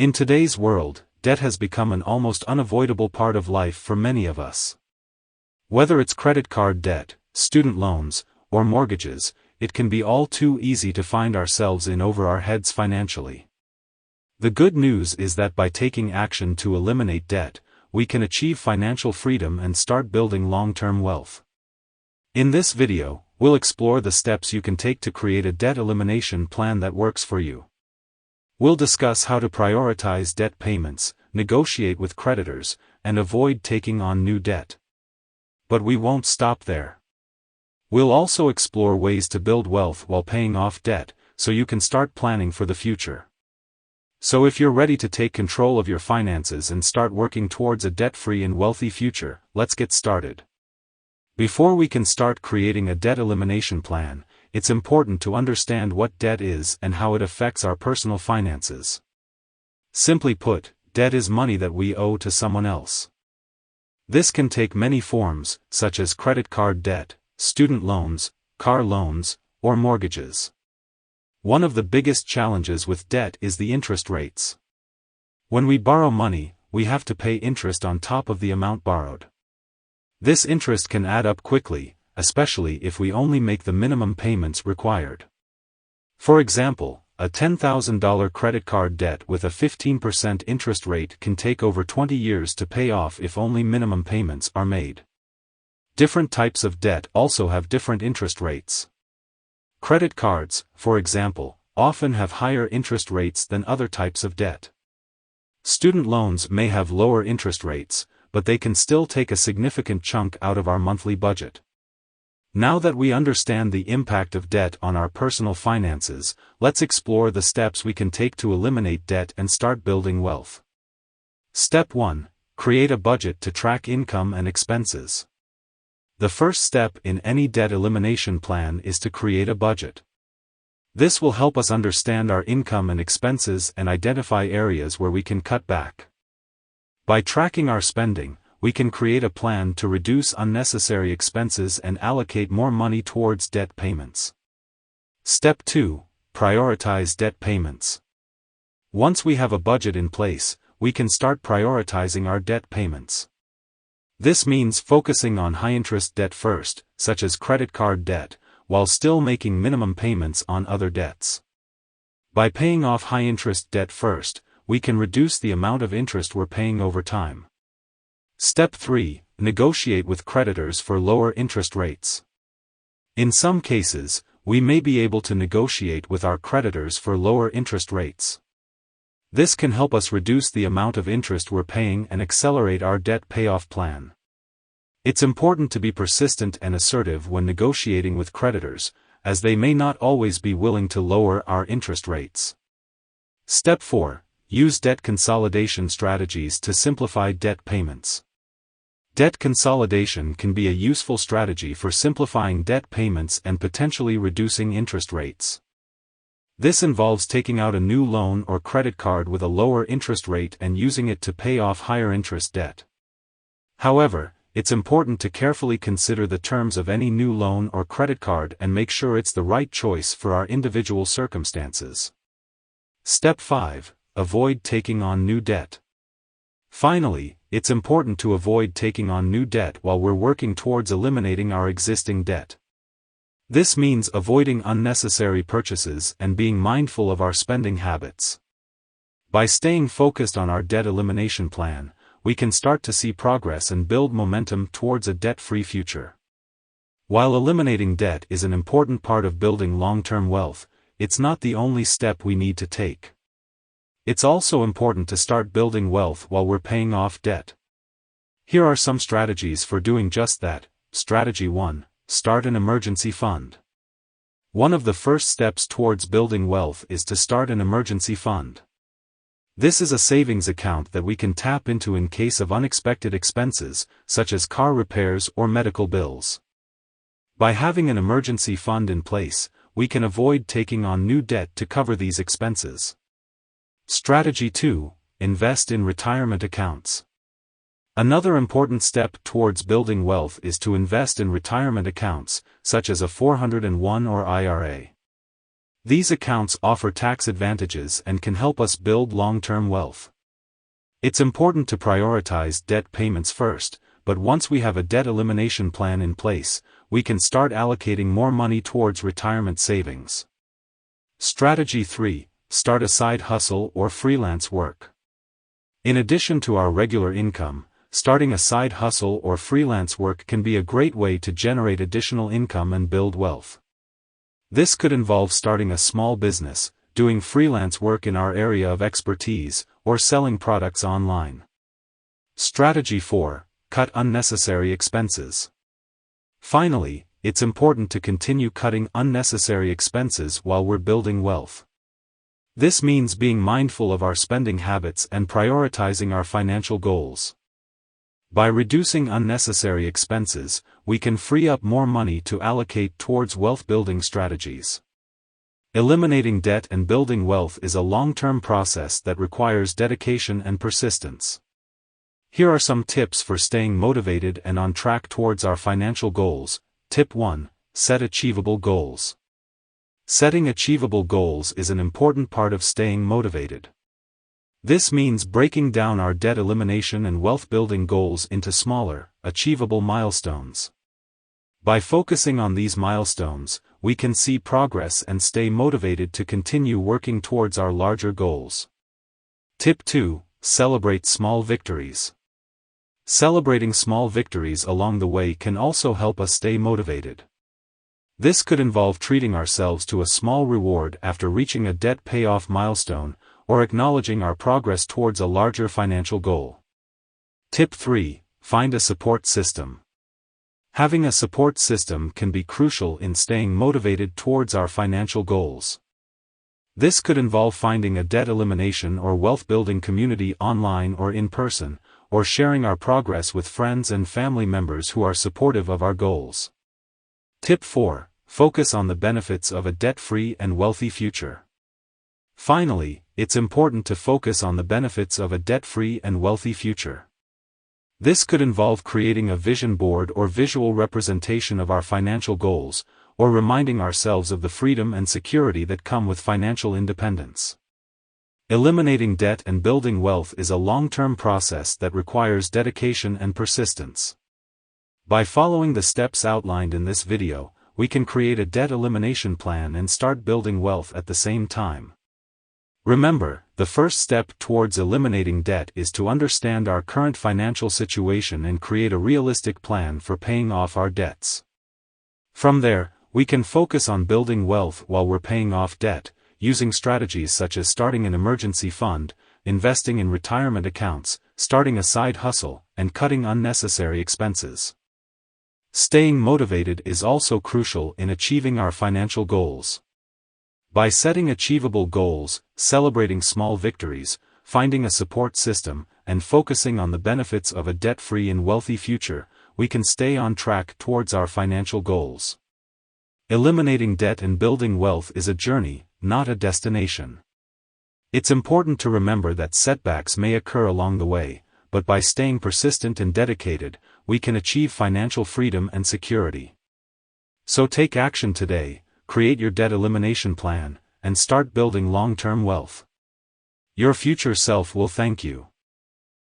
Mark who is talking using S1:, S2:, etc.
S1: In today's world, debt has become an almost unavoidable part of life for many of us. Whether it's credit card debt, student loans, or mortgages, it can be all too easy to find ourselves in over our heads financially. The good news is that by taking action to eliminate debt, we can achieve financial freedom and start building long-term wealth. In this video, we'll explore the steps you can take to create a debt elimination plan that works for you. We'll discuss how to prioritize debt payments, negotiate with creditors, and avoid taking on new debt. But we won't stop there. We'll also explore ways to build wealth while paying off debt, so you can start planning for the future. So if you're ready to take control of your finances and start working towards a debt-free and wealthy future, let's get started. Before we can start creating a debt elimination plan, it's important to understand what debt is and how it affects our personal finances. Simply put, debt is money that we owe to someone else. This can take many forms, such as credit card debt, student loans, car loans, or mortgages. One of the biggest challenges with debt is the interest rates. When we borrow money, we have to pay interest on top of the amount borrowed. This interest can add up quickly, especially if we only make the minimum payments required. For example, a $10,000 credit card debt with a 15% interest rate can take over 20 years to pay off if only minimum payments are made. Different types of debt also have different interest rates. Credit cards, for example, often have higher interest rates than other types of debt. Student loans may have lower interest rates, but they can still take a significant chunk out of our monthly budget. Now that we understand the impact of debt on our personal finances, let's explore the steps we can take to eliminate debt and start building wealth. Step 1. Create a budget to track income and expenses. The first step in any debt elimination plan is to create a budget. This will help us understand our income and expenses and identify areas where we can cut back. By tracking our spending, we can create a plan to reduce unnecessary expenses and allocate more money towards debt payments. Step 2. Prioritize debt payments. Once we have a budget in place, we can start prioritizing our debt payments. This means focusing on high-interest debt first, such as credit card debt, while still making minimum payments on other debts. By paying off high-interest debt first, we can reduce the amount of interest we're paying over time. Step 3. Negotiate with creditors for lower interest rates. In some cases, we may be able to negotiate with our creditors for lower interest rates. This can help us reduce the amount of interest we're paying and accelerate our debt payoff plan. It's important to be persistent and assertive when negotiating with creditors, as they may not always be willing to lower our interest rates. Step 4. Use debt consolidation strategies to simplify debt payments. Debt consolidation can be a useful strategy for simplifying debt payments and potentially reducing interest rates. This involves taking out a new loan or credit card with a lower interest rate and using it to pay off higher interest debt. However, it's important to carefully consider the terms of any new loan or credit card and make sure it's the right choice for our individual circumstances. Step 5. Avoid taking on new debt. Finally, it's important to avoid taking on new debt while we're working towards eliminating our existing debt. This means avoiding unnecessary purchases and being mindful of our spending habits. By staying focused on our debt elimination plan, we can start to see progress and build momentum towards a debt-free future. While eliminating debt is an important part of building long-term wealth, it's not the only step we need to take. It's also important to start building wealth while we're paying off debt. Here are some strategies for doing just that. Strategy 1. Start an emergency fund. One of the first steps towards building wealth is to start an emergency fund. This is a savings account that we can tap into in case of unexpected expenses, such as car repairs or medical bills. By having an emergency fund in place, we can avoid taking on new debt to cover these expenses. Strategy 2. Invest in retirement accounts. Another important step towards building wealth is to invest in retirement accounts, such as a 401 or IRA. These accounts offer tax advantages and can help us build long-term wealth. It's important to prioritize debt payments first, but once we have a debt elimination plan in place, we can start allocating more money towards retirement savings. Strategy 3. Start a side hustle or freelance work. In addition to our regular income, starting a side hustle or freelance work can be a great way to generate additional income and build wealth. This could involve starting a small business, doing freelance work in our area of expertise, or selling products online. Strategy 4. Cut unnecessary expenses. Finally, it's important to continue cutting unnecessary expenses while we're building wealth. This means being mindful of our spending habits and prioritizing our financial goals. By reducing unnecessary expenses, we can free up more money to allocate towards wealth-building strategies. Eliminating debt and building wealth is a long-term process that requires dedication and persistence. Here are some tips for staying motivated and on track towards our financial goals. Tip 1. Set achievable goals. Setting achievable goals is an important part of staying motivated. This means breaking down our debt elimination and wealth-building goals into smaller, achievable milestones. By focusing on these milestones, we can see progress and stay motivated to continue working towards our larger goals. Tip 2. Celebrate small victories. Celebrating small victories along the way can also help us stay motivated. This could involve treating ourselves to a small reward after reaching a debt payoff milestone, or acknowledging our progress towards a larger financial goal. Tip 3. Find a support system. Having a support system can be crucial in staying motivated towards our financial goals. This could involve finding a debt elimination or wealth-building community online or in person, or sharing our progress with friends and family members who are supportive of our goals. Tip 4. Focus on the benefits of a debt-free and wealthy future. Finally, it's important to focus on the benefits of a debt-free and wealthy future. This could involve creating a vision board or visual representation of our financial goals, or reminding ourselves of the freedom and security that come with financial independence. Eliminating debt and building wealth is a long-term process that requires dedication and persistence. By following the steps outlined in this video, we can create a debt elimination plan and start building wealth at the same time. Remember, the first step towards eliminating debt is to understand our current financial situation and create a realistic plan for paying off our debts. From there, we can focus on building wealth while we're paying off debt, using strategies such as starting an emergency fund, investing in retirement accounts, starting a side hustle, and cutting unnecessary expenses. Staying motivated is also crucial in achieving our financial goals. By setting achievable goals, celebrating small victories, finding a support system, and focusing on the benefits of a debt-free and wealthy future, we can stay on track towards our financial goals. Eliminating debt and building wealth is a journey, not a destination. It's important to remember that setbacks may occur along the way, but by staying persistent and dedicated, we can achieve financial freedom and security. So take action today, create your debt elimination plan, and start building long-term wealth. Your future self will thank you.